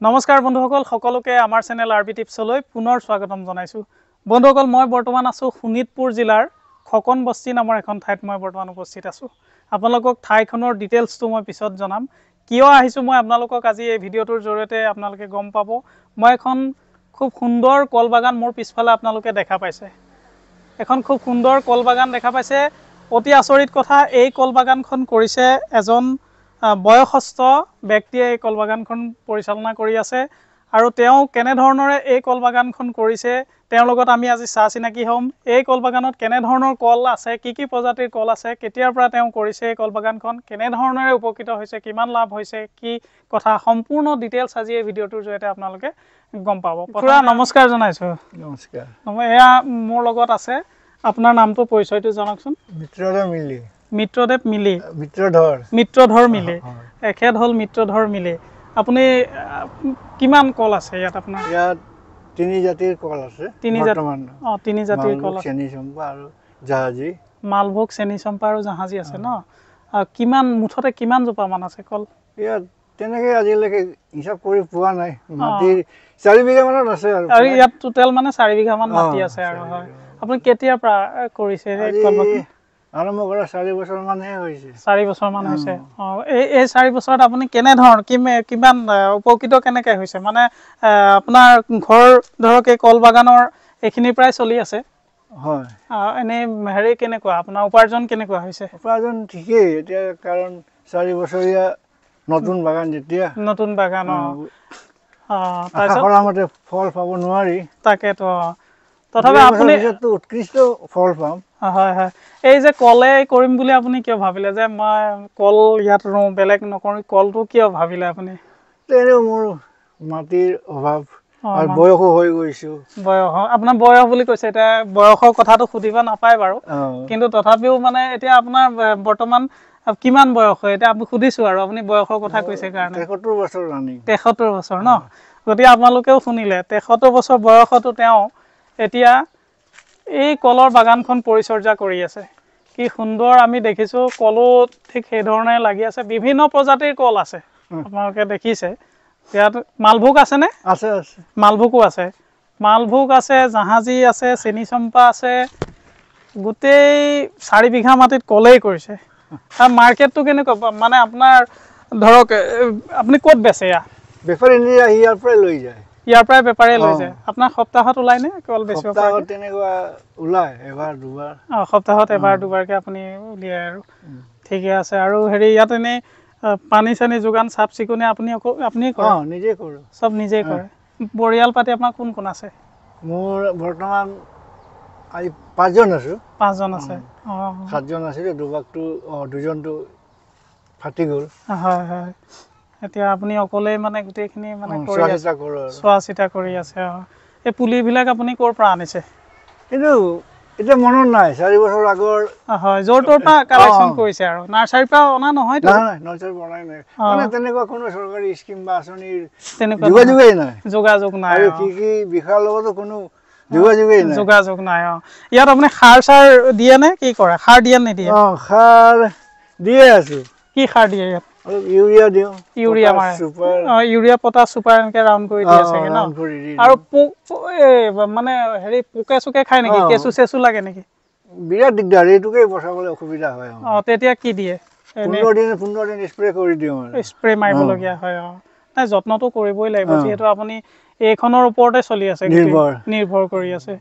নমস্কাৰ বন্ধুসকল সকলোকে আমাৰ চেনেল আৰবি টিপছলৈ পুনৰ স্বাগতম জনাইছো বন্ধুসকল মই বৰ্তমান আছো শোণিতপুৰ জিলাৰ খকন বস্তি নামৰ এখন ঠাইত মই বৰ্তমান উপস্থিত আছো আপোনালোকক ঠাইখনৰ ডিটেইলছটো মই পিছত জনাম কিয় আহিছো মই আপোনালোকক আজি এই ভিডিওটোৰ জৰিয়তে আপোনালোকে গম পাব মই এখন খুব সুন্দৰ কলবাগান মোৰ পিছফালে আপোনালোকে দেখা পাইছে এখন খুব সুন্দৰ কলবাগান দেখা পাইছে অতি আচৰিত কথা এই কলবাগানখন কৰিছে এজন বয়সস্থ ব্যক্তিয়ে এই কলবাগানখন পৰিচালনা কৰি আছে আৰু তেওঁ কেনে ধৰণৰে এই কলবাগানখন কৰিছে তেওঁৰ লগত আমি আজি চা চিনাকি হ'ম এই কলবাগানত কেনে ধৰণৰ কল আছে কি প্ৰজাতিৰ কল আছে কেতিয়াৰ পৰা তেওঁ কৰিছে এই কলবাগানখন কেনে ধৰণৰে উপকৃত হৈছে কিমান লাভ হৈছে কি কথা সম্পূৰ্ণ ডিটেইলছ আজি এই ভিডিওটোৰ জৰিয়তে আপোনালোকে গম পাব পুৰা নমস্কাৰ জনাইছো নমস্কাৰ এয়া মোৰ লগত আছে আপোনাৰ নামটো পৰিচয়টো জনাকচোন মিত্ৰদেৱ মিলি মিত্ৰধৰ মিলি এখেত হল মিত্ৰধৰ মিলি আপুনি কিমান কল আছে ইয়াত আপোনাৰ ইয়াত তিনি জাতিৰ কল আছে তিনি জাতিৰ কল আছে চেনি চম্পা আৰু জাহাজী মালভোগ চেনি চম্পা আৰু জাহাজী আছে ন কিমান মুঠতে কিমান জোপা মান আছে কল ইয়াত তেনেকে আজিলৈকে হিচাপ কৰি পোৱা নাই মাটি 4 বিঘা মানত আছে আৰু ইয়াত টোটাল মানে 4 বিঘা মান মাটি আছে আৰু হয় আপুনি কেতিয়াৰ পৰা কৰিছে কলবাগান আৰম্ভ কৰা 4 বছৰ মানহে হৈছে 4 বছৰ মান হৈছে এই 4 বছৰত আপুনি কেনে ধৰণৰ কিমান উপকৃত কেনেকৈ হৈছে মানে আপোনাৰ ঘৰ ধৰক এই কলবাগানৰ এইখিনি প্ৰায় চলি আছে হয় এনে হেৰি কেনেকুৱা আপোনাৰ উপাৰ্জন কেনেকুৱা হৈছে উপাৰ্জন ঠিকেই এতিয়া কাৰণ 4 বছৰীয়া নতুন বাগান যেতিয়া নতুন বাগান তাৰপিছত মতে ফল পাব নোৱাৰি তাকেতো তথাপি আপুনি উৎকৃষ্ট ফল পাম হয় হয় এই যে কলে কৰিম বুলি আপুনি কিয় ভাবিলে যে মই কল ইয়াত ৰুওঁ বেলেগ নকৰি কলটো কিয় ভাবিলে আপুনি তেনে মোৰ মাটিৰ অভাৱ আৰু বয়সো হৈ গৈছো বয়স আপোনাৰ বয়স বুলি কৈছে এতিয়া বয়সৰ কথাটো সুধিব নাপায় বাৰু কিন্তু তথাপিও মানে এতিয়া আপোনাৰ বৰ্তমান কিমান বয়স হয় এতিয়া আমি সুধিছো আৰু আপুনি বয়সৰ কথা কৈছে কাৰণে 73 বছৰ ৰানিং 73 বছৰ ন গতিকে আপোনালোকেও শুনিলে 73 বছৰ বয়সতো তেওঁ এতিয়া এই কলৰ বাগানখন পৰিচৰ্যা কৰি আছে কি সুন্দৰ আমি দেখিছো কলো ঠিক সেই ধৰণে লাগি আছে বিভিন্ন প্ৰজাতিৰ কল আছে আপোনালোকে দেখিছে ইয়াত মালভোগ আছে নে আছে আছে মালভোগো আছে মালভোগ আছে জাহাজী আছে চেনি চম্পা আছে গোটেই 4 বিঘা মাটিত কলেই কৰিছে আৰু মাৰ্কেটটো কেনেকুৱা মানে আপোনাৰ ধৰক আপুনি ক'ত বেচে বেপাৰী ইয়াৰ পৰা লৈ যায় ইয়াৰ পৰাই বেপাৰীয়ে লৈ যায় আপোনাৰ সপ্তাহত ওলাই নে কল বেচিব সপ্তাহত তেনেকুৱা ওলাই এবাৰ দুবাৰ সপ্তাহত এবাৰ দুবাৰকে আপুনি উলিয়ায় আৰু ঠিকে আছে আৰু হেৰি ইয়াত এনেই পানী চানী যোগান চাফ চিকুণে আপুনি কৰে নিজে কৰোঁ চব নিজেই কৰে পৰিয়াল পাতি আপোনাৰ কোন কোন আছে মোৰ বৰ্তমান 5জন আছো 5জন আছে 7জন আছিল দুজনটো ফাটি গ'ল হয় হয় এতিয়া আপুনি অকলে মানে গোটেইখিনি মানে চোৱা চিতা কৰি আছে এই পুলিবিলাক আপুনি ক'ৰ পৰা আনিছে কিন্তু এতিয়া মনত নাই 4 বছৰ আগৰ হয় য'ৰ তোৰ পৰা কালেকশ্যন কৰিছে আৰু নাৰ্চাৰীৰ পৰা অনা নহয় নাৰ্চাৰী বনাই নাই মানে তেনেকুৱা কোনো চৰকাৰী স্কিম বা আঁচনিৰ যোগাযোগ নাই আৰু কি বিষয়ৰ লগতো কোনো যোগাযোগ নাই ইয়াত আপুনি সাৰ চাৰ দিয়ে নে কি কৰে সাৰ দিয়ে নিদিয়ে সাৰ দিয়ে আছো কি সাৰ দিয়ে ইয়াত ইউৰিয়া দিওঁ ইউৰিয়া পটাছ সুপাৰ এনেকে ৰাউণ্ড কৰি দিয়ে চাগে ন আৰু মানে হেৰি পোকে চোকে খাই নেকি কেঁচু চেচু লাগে নেকি বিৰাট দিগদাৰ এইটোকে বচাবলৈ অসুবিধা হয় তেতিয়া কি দিয়ে 15 দিন স্প্ৰে কৰি দিওঁ স্প্ৰে মাৰিবলগীয়া হয় নাই যত্নটো কৰিবই লাগিব যিহেতু আপুনি এইখনৰ ওপৰতে চলি আছে নিৰ্ভৰ কৰি আছে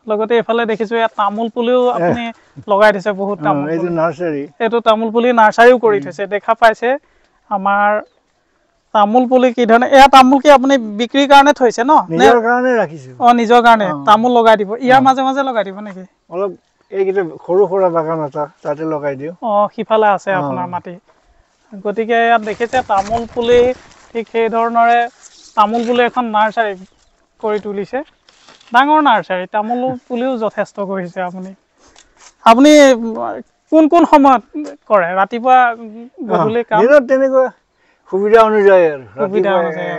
লগতে এফালে দেখিছো ইয়াত তামোল পুলিও আপুনি লগাই দিছে বহুত এইটো তামোল পুলি নাৰ্চাৰীও কৰি থৈছে দেখা পাইছে আমাৰ তামোল পুলি কি ধৰণে এয়া তামোল কি আপুনি বিক্ৰীৰ কাৰণে থৈছে ন নিজৰ কাৰণে ৰাখিছো নিজৰ কাৰণে তামোল লগাই দিব ইয়াৰ মাজে মাজে লগাই দিব নেকি অলপ এইকেইটা সৰু সৰু বাগান এটা তাতে লগাই দিওঁ সিফালে আছে আপোনাৰ মাটি গতিকে ইয়াত দেখিছে তামোল পুলি ঠিক সেই ধৰণৰে তামোল পুলি এখন নাৰ্চাৰী কৰি তুলিছে ডাঙৰ নাৰ্চাৰী তামোল পুলিও যথেষ্ট কৰিছে আপুনি কোন সময়ত কৰে ৰাতিপুৱা গধূলি কাম তেনেকুৱা সুবিধা অনুযায়ী আৰু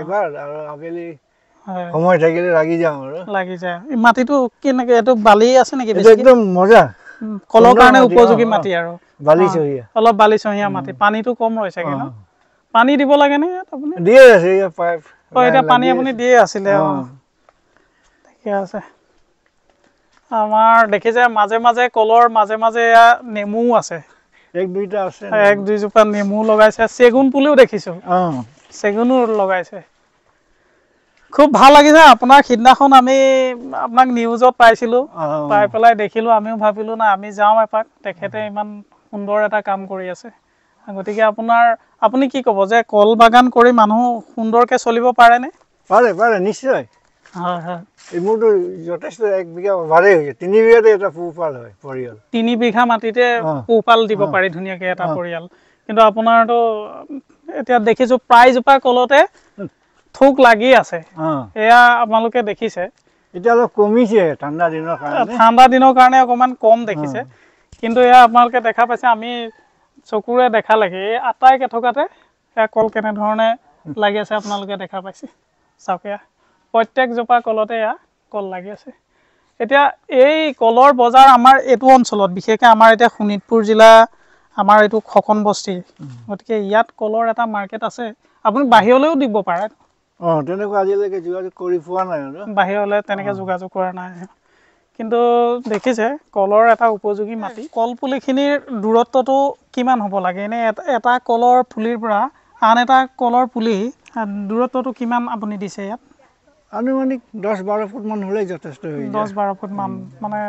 এবাৰ আৰু আবেলি সময় থাকিলে লাগি যায় মাটিটো কেনেকে এইটো বালি আছে নেকি একদম মজা কলৰ কাৰণে উপযোগী মাটি আৰু বালিচহীয়া অলপ বালিচহীয়া মাটি পানীটো কম ৰৈছে ন পানী দিব লাগে নে আপুনি দিয়ে আছে পাইপ এটা পানী আপুনি দিয়ে আছিলে ঠিকে আছে আমাৰ দেখিছে মাজে মাজে কলৰ মাজে মাজে নেমু আছে এক দুইটা আছে এক দুইজোপা নেমু লগাইছে চেগুন পুলিও দেখিছো চেগুনো লগাইছে খুব ভাল লাগিছে আপোনাৰ সিদিনাখন আমি আপোনাক নিউজত পাইছিলো পাই পেলাই দেখিলো আমিও ভাবিলো না আমি যাওঁ এপাক তেখেতে ইমান সুন্দৰ এটা কাম কৰি আছে গতিকে আপুনি কি ক'ব যে কল বাগান কৰি মানুহ সুন্দৰকে চলিব পাৰেনে পাৰে নিশ্চয় হয় হয় মোৰতো যথেষ্ট 1 বিঘা ভালেই হৈছে 3 বিঘাতে এটা পোহপাল হয় পৰিয়াল 3 বিঘা মাটিতে পোহপাল দিব পাৰি ধুনীয়াকে এটা পৰিয়াল কিন্তু আপোনাৰতো এতিয়া দেখিছো প্ৰায়জোপা কলতে থোক লাগি আছে এয়া আপোনালোকে দেখিছে এতিয়া অলপ কমিছে ঠাণ্ডা দিনৰ কাৰণে অকমান কম দেখিছে কিন্তু এয়া আপোনালোকে দেখা পাইছে আমি চকুৰে দেখা লাগে এই আটাই কেথকাতে এয়া কল কেনেধৰণে লাগি আছে আপোনালোকে দেখা পাইছে চাওক এয়া প্ৰত্যেক জোপা কলতে এয়া কল লাগি আছে এতিয়া এই কলৰ বজাৰ আমাৰ এইটো অঞ্চলত বিশেষকৈ আমাৰ এতিয়া শোণিতপুৰ জিলা আমাৰ এইটো খকন বস্তি গতিকে ইয়াত কলৰ এটা মাৰ্কেট আছে আপুনি বাহিৰলৈও দিব পাৰে তেনেকুৱা আজিলৈকে যোগাযোগ কৰি পোৱা নাই বাহিৰলৈ তেনেকৈ যোগাযোগ কৰা নাই কিন্তু দেখিছে কলৰ এটা উপযোগী মাটি কল পুলিখিনিৰ দূৰত্বটো কিমান হ'ব লাগে এনে এটা কলৰ পুলিৰ পৰা আন এটা কলৰ পুলি দূৰত্বটো কিমান আপুনি দিছে ইয়াত আনুমানিক 10-12 ফুট মান হ'লে যথেষ্ট হৈ যায় 10-12 ফুট মান মানে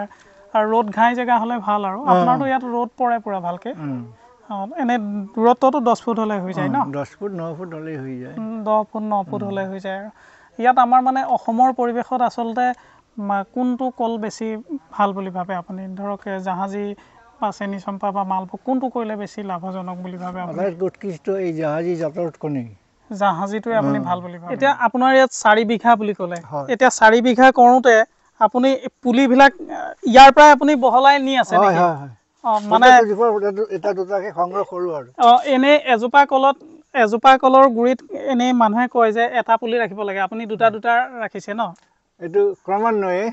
ৰ'দ ঘাই জেগা হ'লে ভাল আৰু আপোনাৰতো ইয়াত ৰ'দ পৰে পুৰা ভালকে এনে দূৰত্বটো 10 ফুট হ'লে হৈ যায় ন 10 ফুট 9 ফুট হ'লে হৈ যায় 10 ফুট 9 ফুট হ'লে হৈ যায় ইয়াত আমাৰ মানে অসমৰ পৰিৱেশত আচলতে কোনটো কল বেছি ভাল বুলি ভাবে আপুনি ধৰক জাহাজী বা চেনি চম্পা বা মালভোগ কোনটো কৰিলে বেছি লাভজনক বুলি ভাবে আপুনি উৎকৃষ্ট এই জাহাজী জাতৰ কণী জাহাজীটোৱে আপুনি ভাল বুলি ভাবে এতিয়া আপোনাৰ ইয়াত 4 বিঘা বুলি ক'লে এতিয়া 4 বিঘা কৰোতে আপুনি পুলিবিলাক ইয়াৰ পৰা আপুনি বহলাই নি আছে নেকি মানে এটা দুটাকে সংগ্ৰহ কৰো আৰু এনে এজোপা কলৰ গুৰিত এনে মানুহে কয় যে এটা পুলি ৰাখিব লাগে আপুনি দুটা ৰাখিছে ন এইটো ক্ৰমান্বয়ে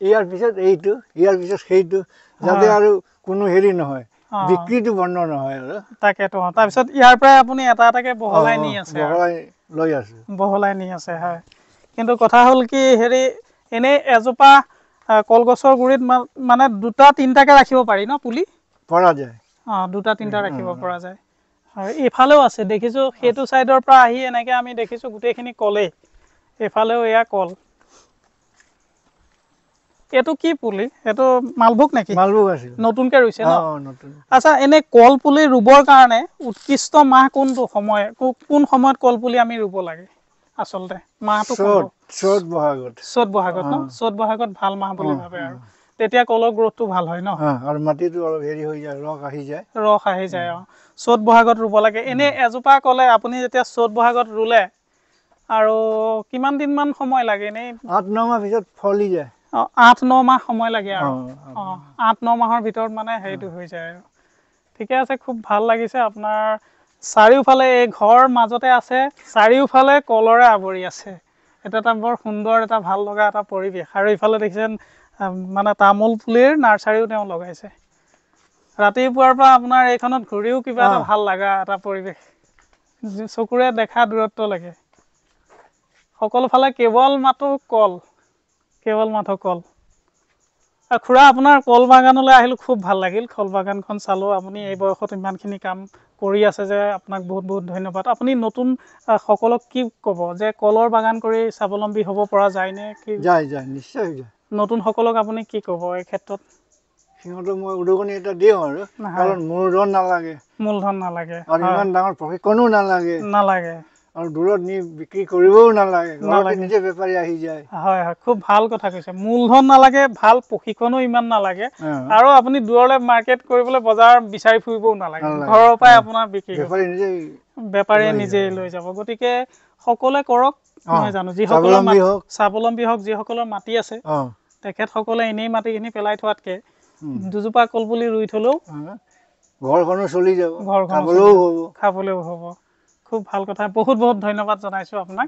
ইয়াৰ পিছত এইটো ইয়াৰ পিছত সেইটো যাতে আৰু কোনো হেৰি নহয় বিক্ৰীটো বন্ধ নহয় আৰু তাকেতো তাৰপিছত ইয়াৰ পৰা আপুনি এটা এটাকে বহলাই নি আছে বহলাই নি আছে হয় কিন্তু কথা হ'ল কি হেৰি এনে এজোপা কলগছৰ গুৰিত মানে দুটা তিনটাকে ৰাখিব পাৰি ন পুলি পৰা যায় দুটা তিনটা ৰাখিব পৰা যায় আৰু এফালেও আছে দেখিছো সেইটো সাইডৰ পৰা আহি এনেকে আমি দেখিছো গোটেইখিনি কলে এফালেও এয়া কল এটো কি পুলি এটো মালভোগ নেকি মালভোগ আছে নতুনকে ৰুইছে ন নতুন আচ্ছা এনে কল পুলি ৰুবৰ কাৰণে উৎকৃষ্ট মাহ কোনটো সময় কোন সময়ত কল পুলি আমি ৰুব লাগে আচলতে মাহটো চ'ত বহাগত ন চ'ত বহাগত ভাল মাহ বুলি ভাবে আৰু তেতিয়া কলৰ গ্ৰোথটো ভাল হয় ন আৰু মাটিটো অলপ হেৰি হৈ যায় ৰস আহি যায় চ'ত বহাগত ৰুব লাগে এনে এজোপা কলে আপুনি যেতিয়া চ'ত বহাগত ৰুলে আৰু কিমান দিন মান সময় লাগে নে 8-9 মাহ পিছত ফলি যায় 8-9 মাহ সময় লাগে আৰু 8-9 মাহৰ ভিতৰত মানে হেৰিটো হৈ যায় আৰু ঠিকে আছে খুব ভাল লাগিছে আপোনাৰ চাৰিওফালে এই ঘৰ মাজতে আছে চাৰিওফালে কলৰে আৱৰি আছে এটা বৰ সুন্দৰ এটা ভাল লগা এটা পৰিৱেশ আৰু ইফালে দেখিছেন মানে তামোল পুলিৰ নাৰ্চাৰীও তেওঁ লগাইছে ৰাতিপুৱাৰ পৰা আপোনাৰ এইখনত ঘূৰিও কিবা এটা ভাল লগা এটা পৰিৱেশ চকুৰে দেখা দূৰত্ব লাগে সকলো ফালে কেৱল মাথো কল আৰু খুৰা আপোনাৰ কল বাগানলৈ আহিলো খুব ভাল লাগিল কল বাগানখন চালো আপুনি এই বয়সত ইমানখিনি কাম কৰি আছে যে আপোনাক বহুত বহুত ধন্যবাদ আপুনি নতুন সকলক কি ক'ব যে কলৰ বাগান কৰি স্বাৱলম্বী হ'ব পৰা যায় নে কি যায় নিশ্চয় যায় নতুন সকলক আপুনি কি ক'ব এই ক্ষেত্ৰত সিহঁতক মই উদগনি এটা দিওঁ আৰু কাৰণ মূলধন নালাগে আৰু ইমান ডাঙৰ প্ৰশিক্ষণো নালাগে আৰু দূৰত নি বিক্ৰী কৰিবও নালাগে নিজে বেপাৰী আহি যায় হয় খুব ভাল কথা কৈছে মূলধন নালাগে ভাল প্ৰশিক্ষণো ইমান নালাগে আৰু আপুনি দূৰলৈ মাৰ্কেট কৰিবলৈ বজাৰ বিচাৰি ফুৰিবও নালাগে ঘৰৰ পৰাই আপোনাৰ বিক্ৰী বেপাৰীয়ে নিজে লৈ যাব গতিকে সকলোৱে কৰক মই জানো যিসকলৰ স্বাৱলম্বী হওক যিসকলৰ মাটি আছে তেখেতসকলে এনেই মাটিখিনি পেলাই থোৱাতকে দুজোপা কল পুলি ৰুই থলেও ঘৰখনো চলি যাব খাবলৈও হ'ব খুব ভাল কথা বহুত বহুত ধন্যবাদ জনাইছো আপোনাক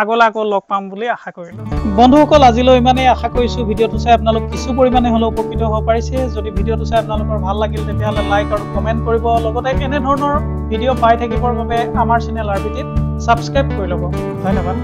আগলৈ আকৌ লগ পাম বুলি আশা কৰিলো বন্ধুসকল আজিলৈ ইমানেই আশা কৰিছো ভিডিঅ'টো চাই আপোনালোক কিছু পৰিমাণে হ'লেও উপকৃত হ'ব পাৰিছে যদি ভিডিঅ'টো চাই আপোনালোকৰ ভাল লাগিল তেতিয়াহ'লে লাইক আৰু কমেণ্ট কৰিব লগতে এনে ধৰণৰ ভিডিঅ' পাই থাকিবৰ বাবে আমাৰ চেনেল আৰবিটিত ছাবস্ক্ৰাইব কৰি ল'ব। ধন্যবাদ।